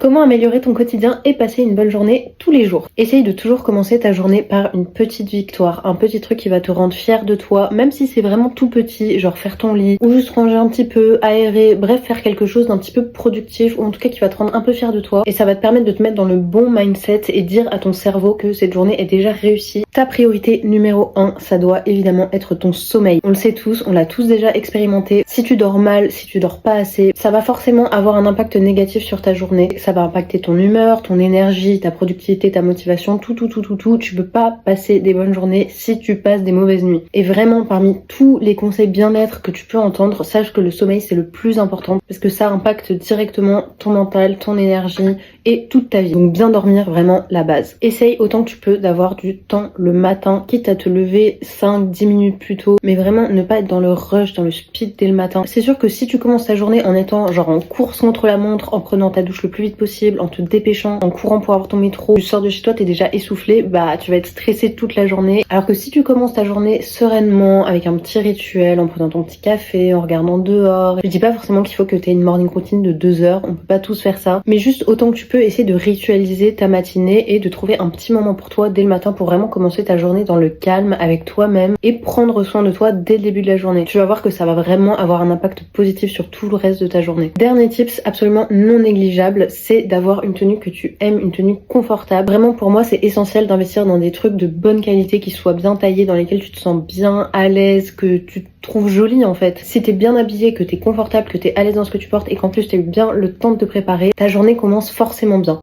Comment améliorer ton quotidien et passer une bonne journée tous les jours? Essaye de toujours commencer ta journée par une petite victoire, un petit truc qui va te rendre fier de toi, même si c'est vraiment tout petit, genre faire ton lit, ou juste ranger un petit peu, aérer, bref, faire quelque chose d'un petit peu productif, ou en tout cas qui va te rendre un peu fier de toi, et ça va te permettre de te mettre dans le bon mindset et dire à ton cerveau que cette journée est déjà réussie. Ta priorité numéro 1, ça doit évidemment être ton sommeil. On le sait tous, on l'a tous déjà expérimenté. Si tu dors mal, si tu dors pas assez, ça va forcément avoir un impact négatif sur ta journée. Ça va impacter ton humeur, ton énergie, ta productivité, ta motivation, tout. Tu peux pas passer des bonnes journées si tu passes des mauvaises nuits. Et vraiment, parmi tous les conseils bien-être que tu peux entendre, sache que le sommeil, c'est le plus important parce que ça impacte directement ton mental, ton énergie et toute ta vie. Donc bien dormir, vraiment la base. Essaye autant que tu peux d'avoir du temps le matin, quitte à te lever 5-10 minutes plus tôt, mais vraiment ne pas être dans le rush, dans le speed dès le matin. C'est sûr que si tu commences ta journée en étant genre en course contre la montre, en prenant ta douche le plus vite possible, en te dépêchant, en courant pour avoir ton métro, tu sors de chez toi, t'es déjà essoufflé, bah tu vas être stressé toute la journée. Alors que si tu commences ta journée sereinement, avec un petit rituel, en prenant ton petit café, en regardant dehors, je dis pas forcément qu'il faut que t'aies une morning routine de 2 heures, on peut pas tous faire ça, mais juste autant que tu peux essayer de ritualiser ta matinée et de trouver un petit moment pour toi dès le matin pour vraiment commencer ta journée dans le calme avec toi-même et prendre soin de toi dès le début de la journée. Tu vas voir que ça va vraiment avoir un impact positif sur tout le reste de ta journée. Dernier tips absolument non négligeable, c'est d'avoir une tenue que tu aimes, une tenue confortable. Vraiment pour moi c'est essentiel d'investir dans des trucs de bonne qualité qui soient bien taillés, dans lesquels tu te sens bien à l'aise, que tu te trouves jolie en fait. Si t'es bien habillé, que t'es confortable, que t'es à l'aise dans ce que tu portes et qu'en plus t'as eu bien le temps de te préparer, ta journée commence forcément bien.